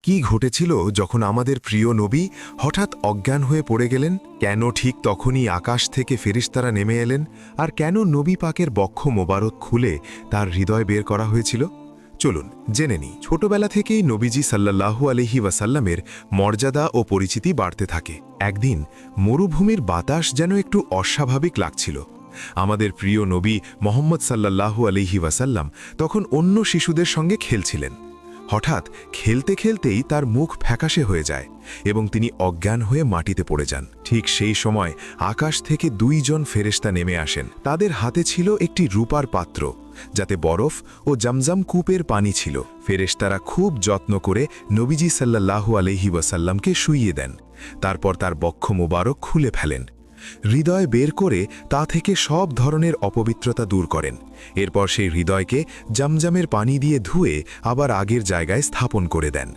কি ঘটেছিল যখন আমাদের প্রিয় নবী হঠাৎ অজ্ঞান হয়ে পড়ে গেলেন? কেন ঠিক তখনই আকাশ থেকে ফেরেশতারা নেমে এলেন? আর কেন নবী পাকের বক্ষ মোবারক খুলে তার হৃদয় বের করা হয়েছিল? চলুন জেনে নিই। ছোটবেলা থেকেই নবীজি সাল্লাল্লাহু আলাইহি ওয়াসাল্লামের মর্যাদা ও পরিচিতি বাড়তে থাকে। একদিন মরুভূমির বাতাস যেন একটু অস্বাভাবিক লাগছিল। আমাদের প্রিয় নবী মোহাম্মদ সাল্লাল্লাহু আলাইহি ওয়াসাল্লাম তখন অন্য শিশুদের সঙ্গে খেলছিলেন। হঠাৎ খেলতে খেলতেই তার মুখ ফ্যাকাশে হয়ে যায় এবং তিনি অজ্ঞান হয়ে মাটিতে পড়ে যান। ঠিক সেই সময় আকাশ থেকে দুইজন ফেরেশতা নেমে আসেন। তাদের হাতে ছিল একটি রূপার পাত্র, যাতে বরফ ও জমজম কূপের পানি ছিল। ফেরেশতারা খুব যত্ন করে নবীজি সাল্লাল্লাহু আলাইহি ওয়াসাল্লামকে শুইয়ে দেন। তারপর তার বক্ষ মোবারক খুলে ফেলেন। হৃদয় বের করে তা থেকে সব ধরনের অপবিত্রতা দূর করেন। এরপর সেই হৃদয়কে জমজমের পানি দিয়ে ধুয়ে আবার আগের জায়গায় স্থাপন করে দেন।